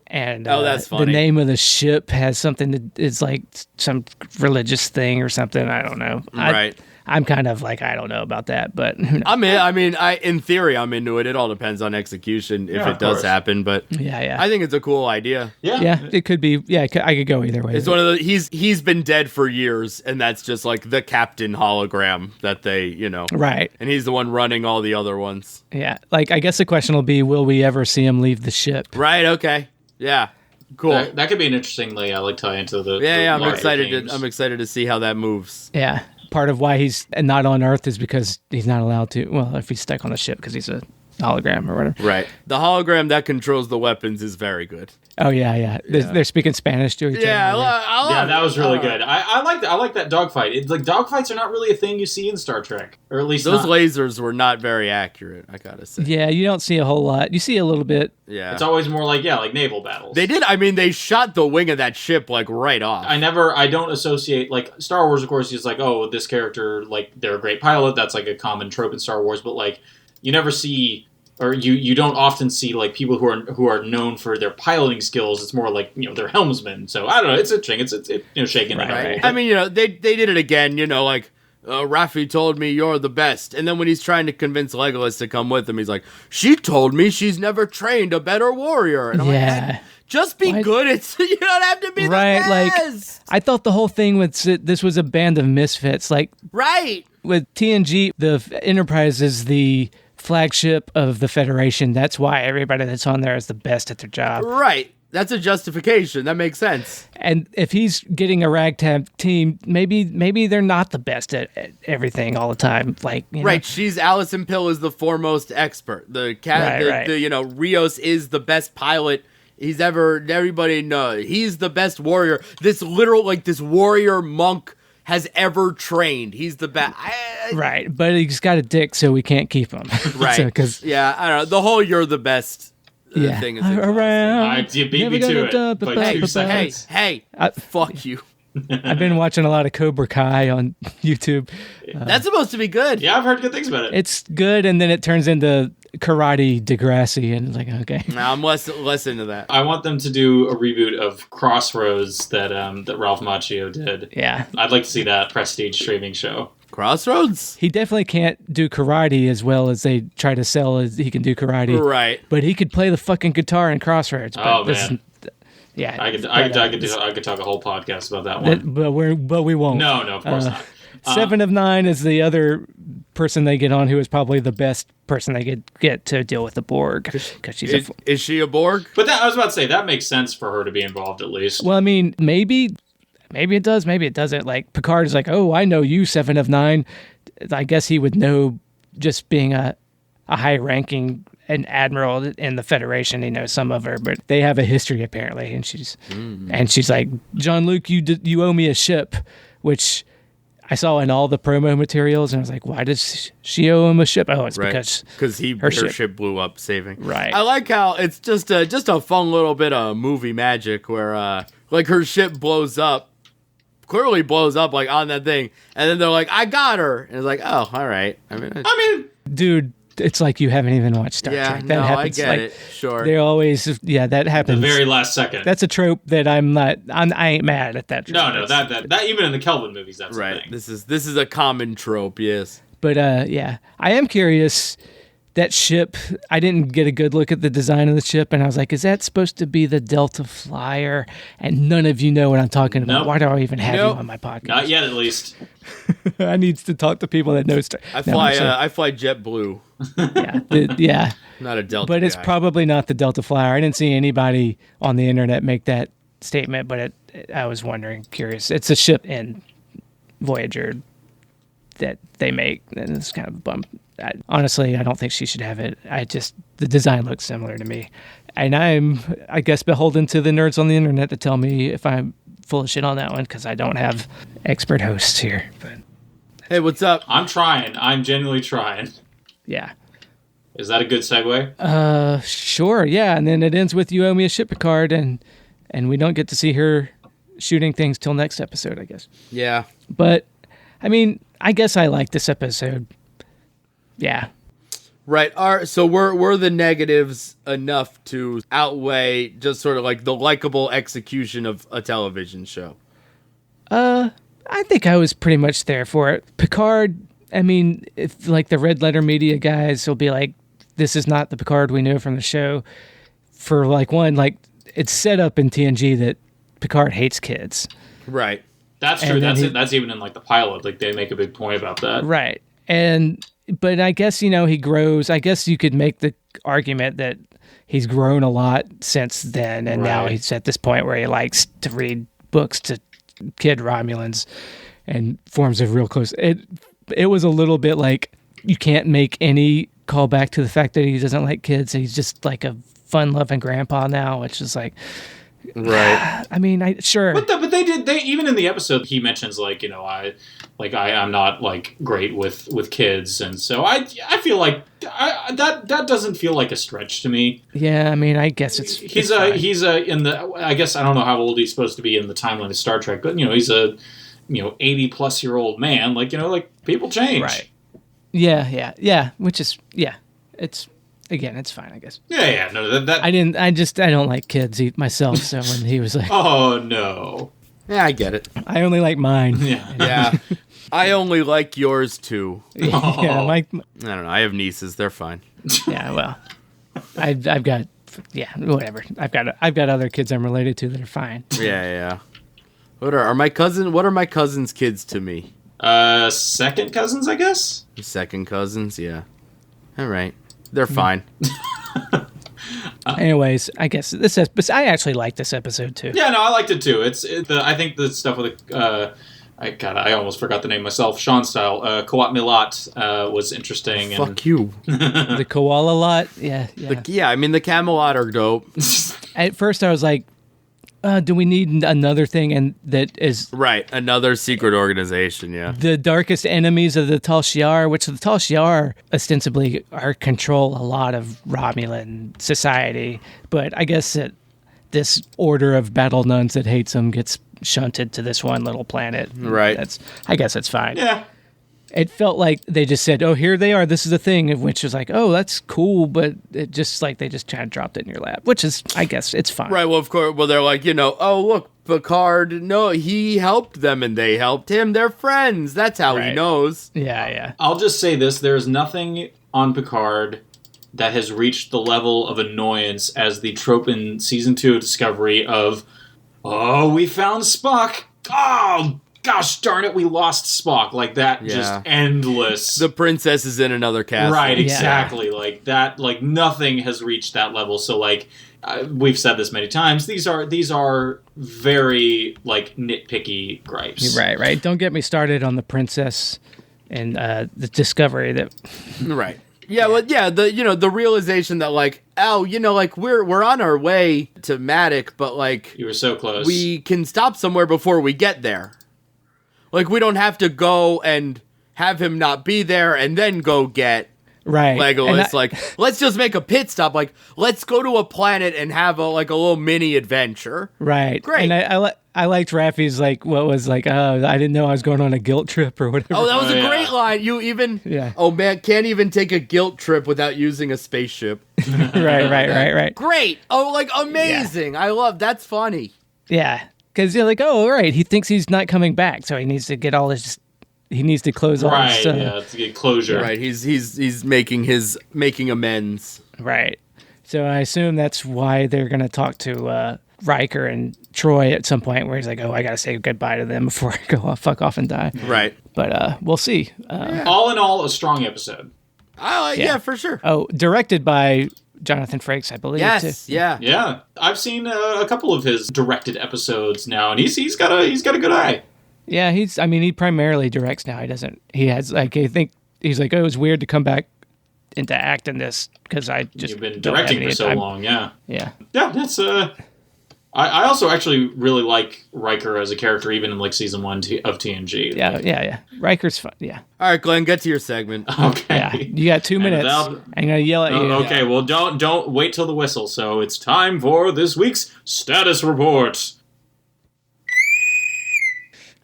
And that's funny. The name of the ship has something it's like some religious thing or something. I don't know. Right. I'm kind of I don't know about that, but in theory, I'm into it. It all depends on execution if it does happen. But yeah, I think it's a cool idea. Yeah, it could be. Yeah, I could go either way. It's one of the he's been dead for years, and that's just the captain hologram that they right, and he's the one running all the other ones. Yeah, I guess the question will be, will we ever see him leave the ship? Right. Okay. Yeah. Cool. That could be an interestingly tie into the. Yeah. I'm excited to see how that moves. Yeah. Part of why he's not on Earth is because he's not allowed to. Well, if he's stuck on the ship because he's a hologram or whatever. Right. The hologram that controls the weapons is very good. Oh yeah. They're speaking Spanish to each other. Yeah, I that was really good. I like that dogfight. Dogfights are not really a thing you see in Star Trek, or at least those lasers were not very accurate. I gotta say. Yeah, you don't see a whole lot. You see a little bit. Yeah, it's always more like naval battles. They did. I mean, they shot the wing of that ship right off. I don't associate Star Wars. Of course, is this character they're a great pilot. That's a common trope in Star Wars. But you never see. Or you don't often see people who are known for their piloting skills. It's more they're helmsmen. So I don't know. It's interesting. It's shaking it right. I mean they did it again. Raffi told me you're the best, and then when he's trying to convince Legolas to come with him, he's like, she told me she's never trained a better warrior. And I'm like, just be good. You don't have to be the best. I thought the whole thing was this was a band of misfits. Right. With TNG, the Enterprise is the flagship of the Federation. That's why everybody that's on there is the best at their job. Right. That's a justification. That makes sense. And if he's getting a ragtag team, maybe they're not the best at everything all the time. Right. She's Alison Pill is the foremost expert. The Rios is the best pilot he's ever. Everybody knows he's the best warrior. This this warrior monk has ever trained. He's the best. Right, but he's got a dick, so we can't keep him. Right. I don't know. The whole "you're the best" thing is around. You beat me to it by 2 seconds. Hey, fuck you. I've been watching a lot of Cobra Kai on YouTube. That's supposed to be good. Yeah, I've heard good things about it. It's good, and then it turns into karate Degrassi, and it's okay. No, I'm less into that. I want them to do a reboot of Crossroads that Ralph Macchio did. Yeah, I'd like to see that prestige streaming show. Crossroads? He definitely can't do karate as well as they try to sell as he can do karate. Right. But he could play the fucking guitar in Crossroads. Oh, man. Yeah. I could talk a whole podcast about that one. But we won't. No, of course not. 7 of 9 is the other person they get on who is probably the best person they could get to deal with the Borg. Because is she a Borg? But I was about to say, that makes sense for her to be involved at least. Well, I mean, maybe it does, maybe it doesn't. Picard is oh, I know you, 7 of 9. I guess he would know just being a high-ranking an admiral in the Federation. He knows some of her, but they have a history apparently. And she's like, Jean-Luc, you owe me a ship, which I saw in all the promo materials, and I was like, why does she owe him a ship? Oh, it's because her ship blew up saving. Right. I like how it's just a fun little bit of movie magic where her ship clearly blows up on that thing, and then they're like, I got her, and it's like, oh, all right. I mean, dude, it's like you haven't even watched Star Trek. That happens. I get it. Sure. They're always, that happens. The very last second. That's a trope that I ain't mad at that trope. No, that even in the Kelvin movies, that's right. The thing. This is a common trope, yes. But I am curious. That ship, I didn't get a good look at the design of the ship, and I was like, is that supposed to be the Delta Flyer? And none of you know what I'm talking about. Nope. Why do I even have you on my podcast? Not yet, at least. I need to talk to people that know Star. I fly JetBlue. Yeah. Not a Delta. But it's probably not the Delta Flyer. I didn't see anybody on the internet make that statement, but I was wondering, curious. It's a ship in Voyager that they make, and it's kind of a bump. Honestly, I don't think she should have it. The design looks similar to me. And I'm, I guess, beholden to the nerds on the internet to tell me if I'm full of shit on that one, because I don't have expert hosts here. But hey, what's up? I'm trying. I'm genuinely trying. Yeah. Is that a good segue? Sure, yeah. And then it ends with you owe me a ship, Picard, and we don't get to see her shooting things till next episode, I guess. Yeah. But, I mean, I guess I like this episode. Yeah. Right. So were the negatives enough to outweigh just sort of the likable execution of a television show? I think I was pretty much there for it. Picard, I mean, if the Red Letter Media guys will be like, this is not the Picard we know from the show. For it's set up in TNG that Picard hates kids. Right. That's true. That's even in the pilot. They make a big point about that. Right. But I guess, he grows. I guess you could make the argument that he's grown a lot since then. And now he's at this point where he likes to read books to kid Romulans and forms a real close. It was a little bit like you can't make any call back to the fact that he doesn't like kids. He's just like a fun-loving grandpa now, which is like, right. I mean, sure. But they even in the episode he mentions like, you know, I'm not like great with kids, and so I feel like that doesn't feel like a stretch to me. Yeah, I mean, I guess he's in the, I guess I don't know how old he's supposed to be in the timeline of Star Trek, but you know, he's a 80+ year old man. Like, you know, like people change. Right. Yeah. Which is it's fine, I guess. Yeah. No, that I don't like kids myself. So when he was like, oh no. Yeah, I get it. I only like mine. Yeah. I only like yours too. Yeah, I don't know. I have nieces. They're fine. Yeah, well, I've got whatever. I've got other kids I'm related to that are fine. Yeah. What are my cousins' kids to me? Second cousins, I guess. Second cousins, yeah. All right, they're fine. Anyways, I guess I actually like this episode too. Yeah, no, I liked it too. I think the stuff with the I almost forgot the name myself. Sean style, Kawat Milat was interesting. Fuck you. The koala lot, yeah. I mean the Camelot are dope. At first, I was like, do we need another thing? And that is right, another secret organization. Yeah, the darkest enemies of the Tal Shiar, which the Tal Shiar ostensibly control a lot of Romulan society, but I guess that this order of battle nuns that hates them gets shunted to this one little planet. Right. I guess it's fine. Yeah. It felt like they just said, "Oh, here they are. This is the thing," which was like, "Oh, that's cool," but it just like they just kind of dropped it in your lap, which is, I guess, it's fine. Right. Well, of course. Well, they're like, oh, look, Picard. No, he helped them, and they helped him. They're friends. That's how he knows. Yeah. I'll just say this: there's nothing on Picard that has reached the level of annoyance as the trope in season 2 of Discovery of, "Oh, we found Spock. Oh, gosh darn it, we lost Spock." Like that, just endless. The princess is in another castle. Right, exactly. Like that, like nothing has reached that level. So like, we've said this many times, these are very like nitpicky gripes. Right. Don't get me started on the princess and the Discovery that. Right. Yeah, well, yeah, the realization that like, like we're on our way to Matic, but like you were so close. We can stop somewhere before we get there. Like we don't have to go and have him not be there and then go get Legolas. Like, let's just make a pit stop. Like, let's go to a planet and have a little mini adventure. Right. Great. And I liked Raffi's like what was like, I didn't know I was going on a guilt trip or whatever. Oh, that was a great line. You even oh man, can't even take a guilt trip without using a spaceship. Right. Great. Oh, like amazing. Yeah. I love that's funny. Yeah. Because you're like, oh, all right, he thinks he's not coming back, so he needs to get all his. He needs to close all his. To get closure. Right, he's making amends. Right. So I assume that's why they're going to talk to Riker and Troy at some point, where he's like, oh, I got to say goodbye to them before I go fuck off and die. Right. But we'll see. All in all, a strong episode. Yeah, for sure. Oh, directed by Jonathan Frakes, I believe. Yes, too. Yeah. I've seen a couple of his directed episodes now, and he's got a good eye. Yeah, he primarily directs now. He has like, I think he's like, oh, it was weird to come back into acting this because you've been directing for so long. Yeah. That's I also actually really like Riker as a character, even in like season 1 of TNG. Yeah. Riker's fun. Yeah. All right, Glenn, get to your segment. Okay. Yeah. You got 2 minutes. I'm gonna yell at you. Okay. Well, don't wait till the whistle. So it's time for this week's status report.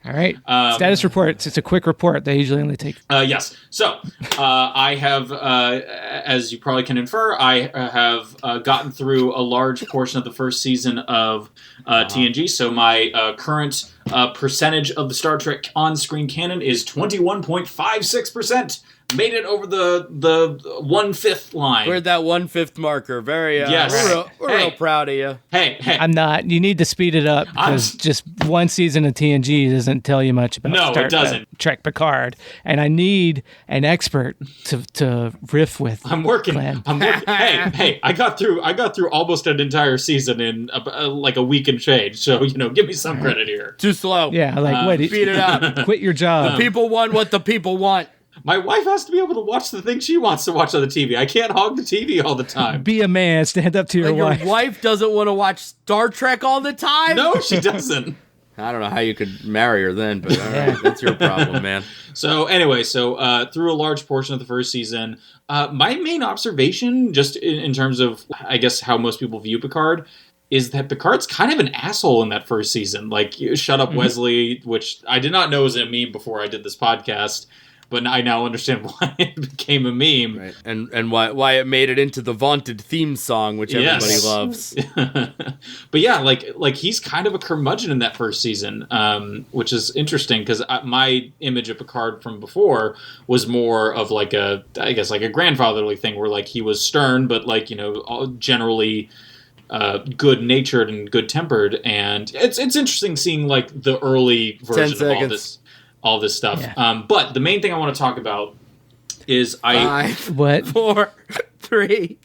All right. Status reports. It's a quick report. They usually only take. Yes. So I have, as you probably can infer, I have gotten through a large portion of the first season of TNG. So my current percentage of the Star Trek on-screen canon is 21.56%. Made it over the 1/5 line. We're at that 1/5 marker. Very. Yes. We're real proud of you. Hey. I'm not. You need to speed it up because just one season of TNG doesn't tell you much about. It doesn't. Trek Picard, and I need an expert to riff with. I'm working. Glenn. Hey. I got through almost an entire season in like a week and change. So give me some credit here. Too slow. Yeah. Like what? Speed it up. Quit your job. The people want what the people want. My wife has to be able to watch the thing she wants to watch on the TV. I can't hog the TV all the time. Be a man. Stand up to your wife. Your wife doesn't want to watch Star Trek all the time? No, she doesn't. I don't know how you could marry her then, but all right, that's your problem, man. So anyway, through a large portion of the first season, my main observation, just in terms of, I guess, how most people view Picard, is that Picard's kind of an asshole in that first season. Like, shut up, Wesley, which I did not know was a meme before I did this podcast, but I now understand why it became a meme. Right. And why it made it into the vaunted theme song, which everybody loves. But yeah, like he's kind of a curmudgeon in that first season, which is interesting because my image of Picard from before was more of like a grandfatherly thing where like he was stern, but like, generally good-natured and good-tempered, and it's interesting seeing like the early version of all this stuff. Yeah. But the main thing I want to talk about is 5, 4, 3,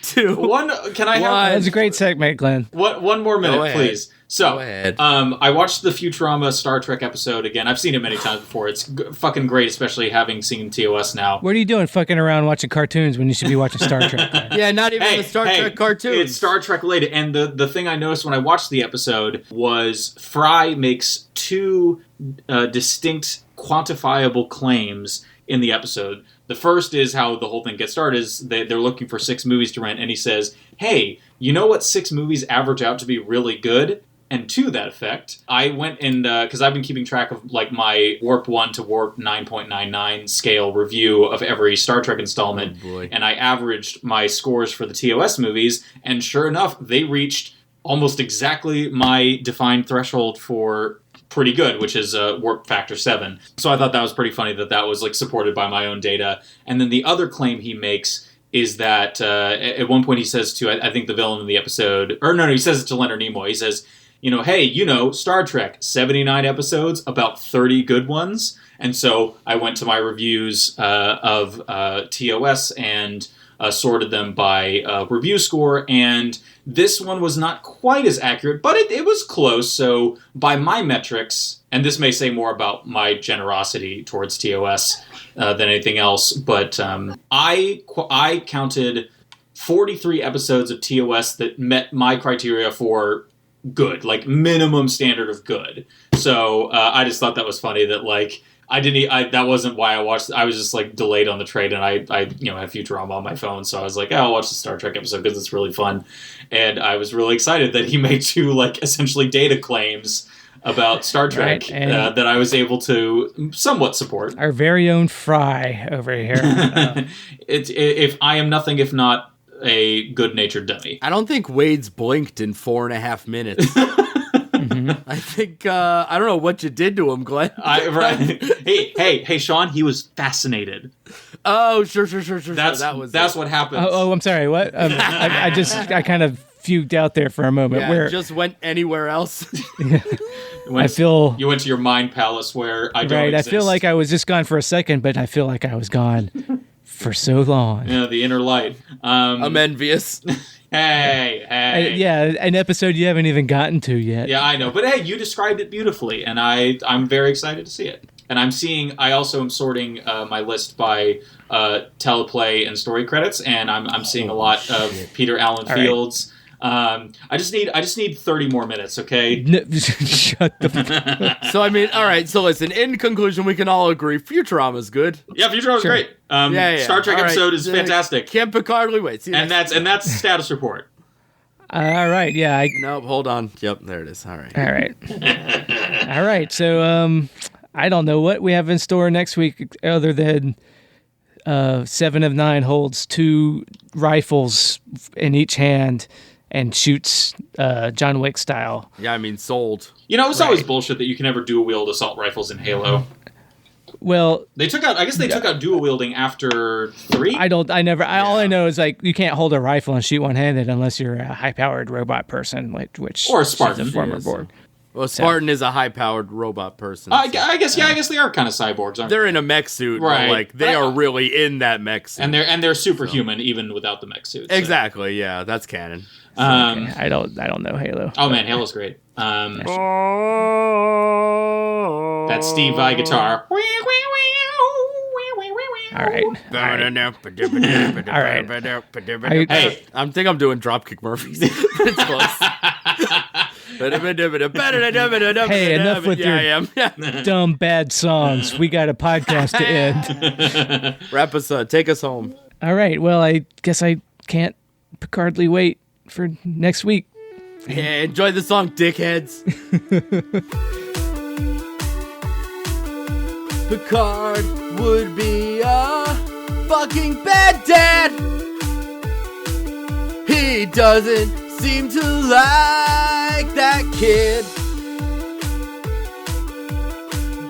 2, 1. Can I have? That's a great segment, Glenn. One more minute, please. So, go ahead. I watched the Futurama Star Trek episode again. I've seen it many times before. It's fucking great, especially having seen TOS now. What are you doing fucking around watching cartoons when you should be watching Star Trek? Yeah, not even the Star Trek cartoons. It's Star Trek related. And the thing I noticed when I watched the episode was Fry makes 2 distinct, quantifiable claims in the episode. The first is how the whole thing gets started is they're looking for 6 movies to rent, and he says, hey, you know what 6 movies average out to be really good? And to that effect, I went and, because I've been keeping track of like my Warp 1 to Warp 9.99 scale review of every Star Trek installment, and I averaged my scores for the TOS movies, and sure enough, they reached almost exactly my defined threshold for pretty good, which is warp factor 7. So I thought that was pretty funny that was like supported by my own data. And then the other claim he makes is that at one point he says to, I think the villain in the episode, or no, he says it to Leonard Nimoy. He says, hey, Star Trek, 79 episodes, about 30 good ones. And so I went to my reviews of TOS and sorted them by review score, and this one was not quite as accurate, but it was close. So by my metrics, and this may say more about my generosity towards TOS than anything else, but I counted 43 episodes of TOS that met my criteria for good, like minimum standard of good. So I just thought that was funny that like that wasn't why I watched it. I was just like delayed on the trade, and I have Futurama on my phone, so I was like, I'll watch the Star Trek episode because it's really fun. And I was really excited that he made 2 like essentially data claims about Star Trek that I was able to somewhat support. Our very own Fry over here. If I am nothing if not a good-natured dummy. I don't think Wade's blinked in 4.5 minutes. I think I don't know what you did to him, Glenn. Hey, Sean. He was fascinated. Oh, sure. That's what happened. Oh, I'm sorry. What? I kind of fugued out there for a moment. Yeah, where just went anywhere else. You went to your mind palace where I don't exist. I feel like I was just gone for a second, but I feel like I was gone for so long. Yeah, the inner light. I'm envious. Hey. An episode you haven't even gotten to yet. Yeah, I know. But hey, you described it beautifully, and I'm very excited to see it. And I also am sorting my list by teleplay and story credits, and I'm seeing a lot of Peter Allen Fields. Right. I just need 30 more minutes, okay? Shut the So I mean, all right. So listen. In conclusion, we can all agree Futurama's good. Yeah, Futurama's great. Star Trek episode is fantastic. Can't Picard wait. And that's status report. All right. Yeah. Nope. Hold on. Yep. There it is. All right. All right. So I don't know what we have in store next week other than 7 of 9 holds 2 rifles in each hand and shoots John Wick style. Yeah, I mean, sold. It's always bullshit that you can never dual wield assault rifles in Halo. Well, they took out dual wielding after 3. All I know is like you can't hold a rifle and shoot one-handed unless you're a high-powered robot person, which or a Spartan, former Borg. Well, Spartan is a high-powered robot person. I guess they are kind of cyborgs, aren't they? They're in a mech suit, right? But like they are really in that mech suit, and they're superhuman even without the mech suit. Exactly, yeah, that's canon. So, okay. I don't know Halo. Oh man, Halo's great. That Steve Vai guitar. All right. Hey, I think I'm doing Dropkick Murphys. It's close. Hey, enough with your dumb, bad songs. We got a podcast to end. Wrap us up. Take us home. All right. Well, I guess I can't Picardly wait for next week. Yeah, enjoy the song, dickheads. Picard would be a fucking bad dad. He doesn't seem to like that kid.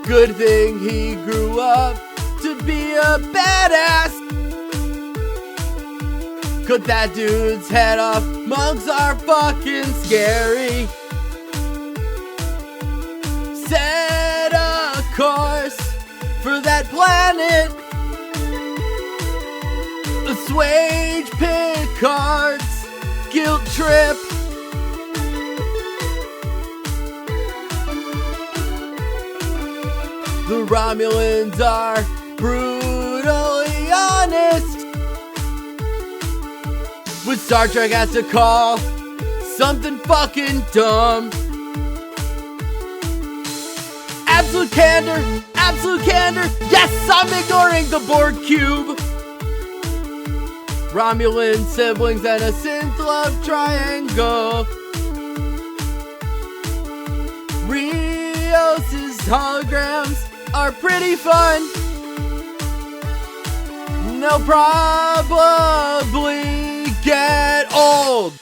Good thing he grew up to be a badass. Cut that dude's head off. Monks are fucking scary. Set a course for that planet. Assuage Picard's guilt trip. The Romulans are brutally honest. When Star Trek has to call something fucking dumb. Absolute candor, absolute candor. Yes, I'm ignoring the Borg cube. Romulan siblings and a synth love triangle. Rios' holograms are pretty fun. They'll probably get old.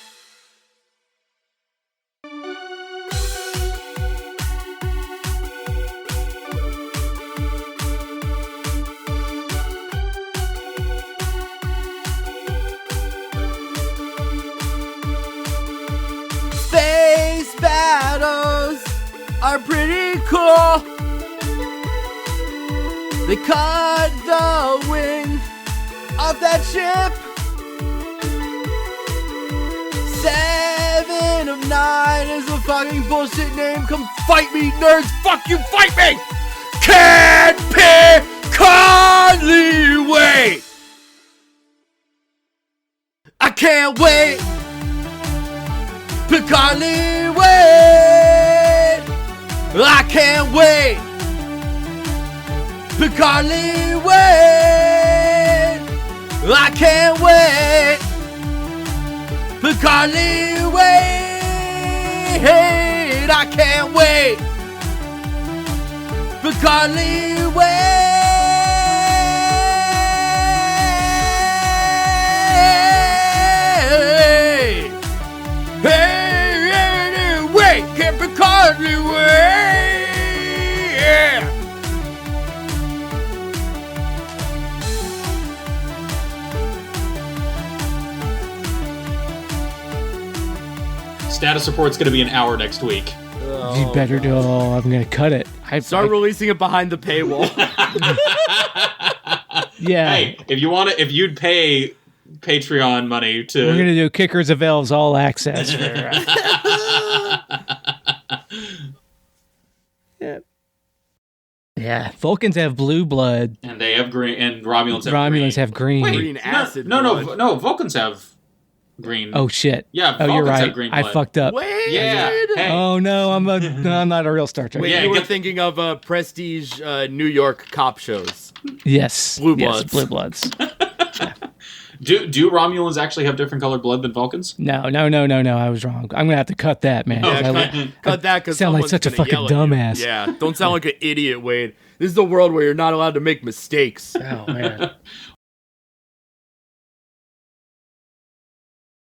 Space battles are pretty cool. They cut the wing off that ship. 7 of 9 is a fucking bullshit name. Come fight me, nerds. Fuck you, fight me. Can't Picardly wait. I can't wait. Picardly wait. I can't wait. Picardly wait. I can't wait. Picardly wait. I can't wait. Picardly wait. Hey, wait, can't Picardly wait. Yeah. Status report's going to be an hour next week. You better do. Oh, I'm gonna cut it. Start releasing it behind the paywall. Yeah. Hey, if you'd pay Patreon money to, we're gonna do Kickers of Elves all access. Yeah. Vulcans have blue blood. and they have green, and Romulans have green. Wait, Green acid No, blood. Vulcans have green. Oh shit. Yeah, Oh, you're Vulcans have right. green I blood. fucked up. Wait. Yeah. Hey. Oh no, I'm not a real Star Trek. Wait, Yeah, you were get- thinking of prestige New York cop shows. Yes. Blue Yes, bloods. blue bloods. Do Romulans actually have different colored blood than Vulcans? No. I was wrong. I'm gonna have to cut that, man. Yeah, cut that because sound like such a fucking dumbass. Yeah, don't sound like an idiot, Wade. This is a world where you're not allowed to make mistakes. Oh man.